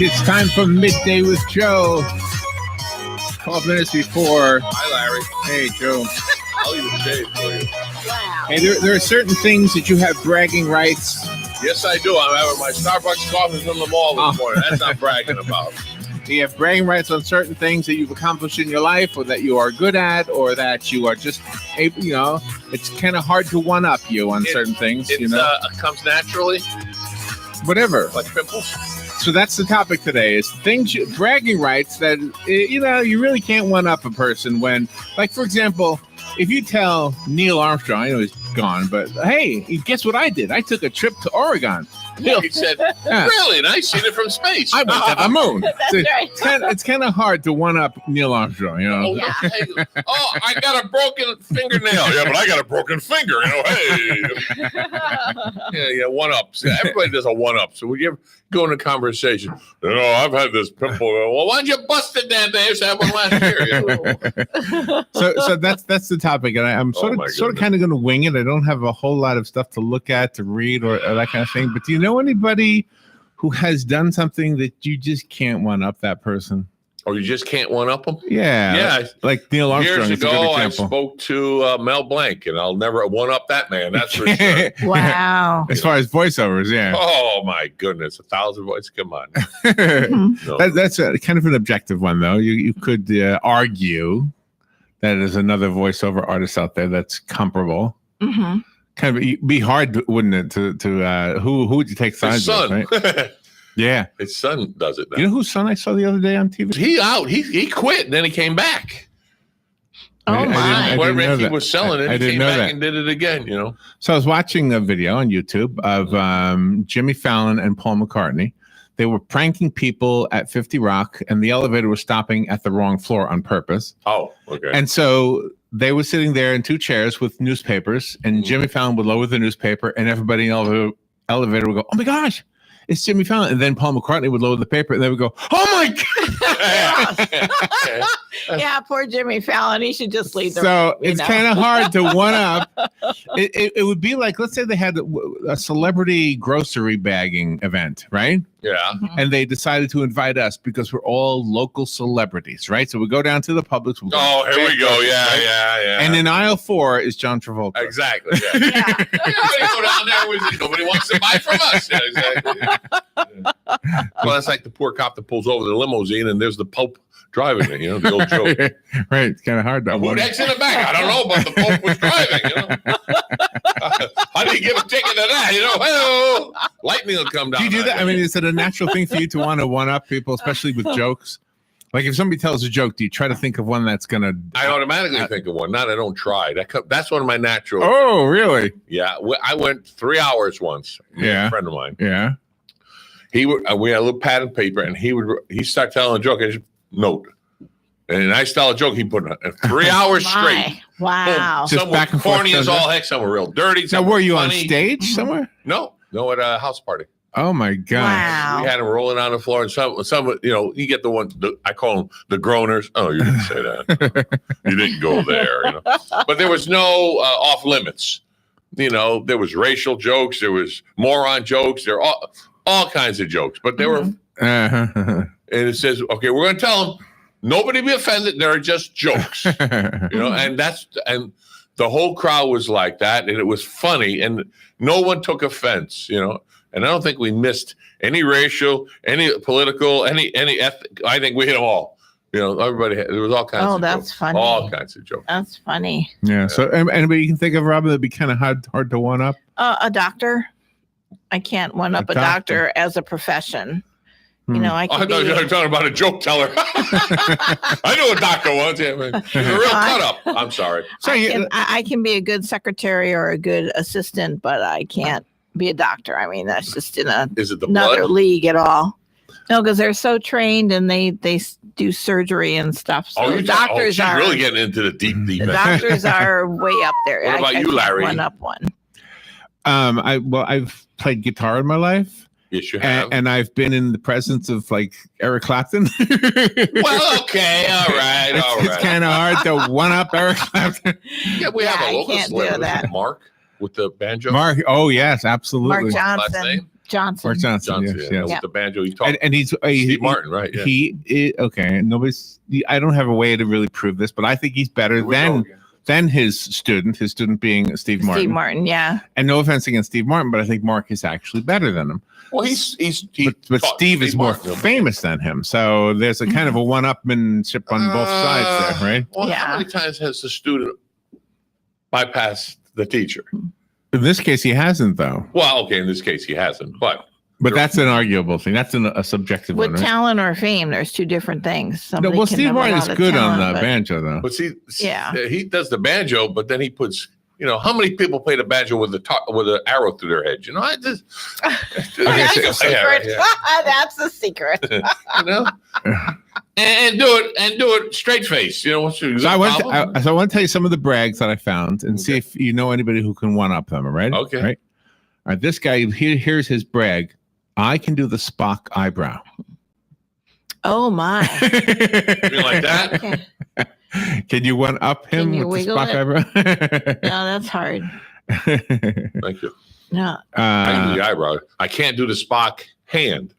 It's time for Midday with Joe. 12 minutes before. Hi, Larry. Hey, Joe. I'll even shave for you. Wow. Hey, there are certain things that you have bragging rights. Yes, I do. I'm having my Starbucks coffee from the mall this morning. That's not bragging about. You have bragging rights on certain things that you've accomplished in your life, or that you are good at, or that you are just able, it's kind of hard to one-up you on certain things, It comes naturally, whatever. like pimples. So that's the topic today, is bragging rights that, you really can't one-up a person when, like, for example, if you tell Neil Armstrong, I know he's gone, but hey, guess what I did? I took a trip to Oregon. He said, really? And I seen it from space. I went to the moon. That's right. It's kind of hard to one-up Neil Armstrong, Yeah. I got a broken fingernail. Yeah, but I got a broken finger. Hey. Yeah, one-ups. Everybody does a one-up. So when you ever go in a conversation, I've had this pimple. Well, why don't you bust it, Dan? They used to have one last year. So that's the topic, and I'm sort of kind of going to wing it. I don't have a whole lot of stuff to look at, to read, or that kind of thing. But do you know anybody who has done something that you just can't one up that person? Or you just can't one up them? Yeah. Like Neil Armstrong. Years ago, I spoke to Mel Blanc, and I'll never one up that man. That's for sure. Wow. As far as voiceovers, yeah. Oh my goodness, 1,000 voices. Come on. No. That's kind of an objective one, though. You could argue that there's another voiceover artist out there that's comparable. Mm-hmm. Kind of be hard, wouldn't it? To who would you take sides with? Right? Yeah, his son does it now. You know whose son I saw the other day on TV? He quit and then he came back. Oh my! Whatever he was selling it, he came back and did it again. So I was watching a video on YouTube of Jimmy Fallon and Paul McCartney. They were pranking people at 50 Rock, and the elevator was stopping at the wrong floor on purpose. Oh, okay. And so they were sitting there in two chairs with newspapers, and Jimmy Fallon would lower the newspaper, and everybody in the elevator would go, "Oh my gosh, it's Jimmy Fallon." And then Paul McCartney would lower the paper, and they would go, "Oh my God." Yeah, poor Jimmy Fallon. He should just leave the So it's kind of hard to one up. It would be like, let's say they had a celebrity grocery bagging event, right? Yeah. And they decided to invite us because we're all local celebrities, right? So we go down to the Publix. Here we go. Yeah. And in aisle 4 is John Travolta. Exactly. Yeah. Everybody go down there. Nobody wants to buy from us. Yeah, exactly. Well, that's like the poor cop that pulls over the limousine and there's the Pope driving it, the old joke. Right. It's kind of hard. Who next in the back? I don't know, but the Pope was driving, How do you give a ticket to that? Hello. Lightning will come down. Do you do that? I mean, is it a natural thing for you to want to one-up people, especially with jokes? Like if somebody tells a joke, do you try to think of one that's going to... I automatically think of one. I don't try. That's one of my natural... Oh, really? Yeah. I went 3 hours once. Yeah. A friend of mine. Yeah. We had a little pad of paper, and he started telling a joke. I just note. And I tell a joke, he put 3 hours straight. Wow. Just some back were and forth, corny as all heck. Some were real dirty. Now, were you funny. on stage somewhere? No, at a house party. Oh my God! Wow. We had them rolling on the floor, and some, you get the ones. I call them the groaners. Oh, you didn't say that. You didn't go there. But there was no off limits. There was racial jokes. There was moron jokes. There were all kinds of jokes. But there were, and it says, okay, we're going to tell them. Nobody be offended. There are just jokes, and and the whole crowd was like that, and it was funny, and no one took offense, And I don't think we missed any racial, any political, any ethnic. I think we hit them all. Everybody there was all kinds. Oh, of that's jokes. funny. All kinds of jokes. That's funny. Yeah. So anybody you can think of, Robin, that'd be kind of hard to one up? A doctor. I can't one up a doctor as a profession. I thought you were talking about a joke teller. I knew a doctor once. Yeah, a real cut up. I'm sorry. I can be a good secretary or a good assistant, but I can't be a doctor. I mean, that's just in another league at all. No, because they're so trained and they do surgery and stuff. So doctors are really getting into the deep. The doctors are way up there. What about you, Larry? One up one. I've played guitar in my life. Yes, you have. And I've been in the presence of like Eric Clapton. Well, okay, all right. It's kind of hard to one up Eric Clapton. Yeah, we have a local celebrity, Mark, with the banjo. Mark, oh yes, absolutely. Mark Johnson. Johnson. Mark Johnson. Johnson, Yes, yeah, yes. Yeah. with the banjo. He talked. And he's Steve Martin, right? Yeah. Okay. Nobody's. I don't have a way to really prove this, but I think he's better Here we go again. than his student being Steve Martin. Steve Martin, yeah. And no offense against Steve Martin, but I think Mark is actually better than him. Well, But taught Steve is more Martin. famous than him. So there's a kind of a one-upmanship on both sides there, right? Well, Yeah. how many times has the student bypassed the teacher? In this case, he hasn't, though. Well, okay, in this case, he hasn't, but That's an arguable thing. That's a subjective With one, right? talent or fame, there's two different things. No, Somebody well, can Steve have a Martin is lot of good on talent, the but- banjo, though. But see, Yeah. he does the banjo, but then he puts, how many people play the banjo with an arrow through their head? I just That's the secret. That's the secret. and do it straight face. What's your So I want problem? to tell you some of the brags that I found and see if you know anybody who can one up them. All right? Okay. Right. All right. This guy here's his brag. I can do the Spock eyebrow. Oh my. You mean like that? Okay. Can you one up him Can you with the wiggle Spock eyebrow? No, that's hard. Thank you. No. I can do the eyebrow. I can't do the Spock hand.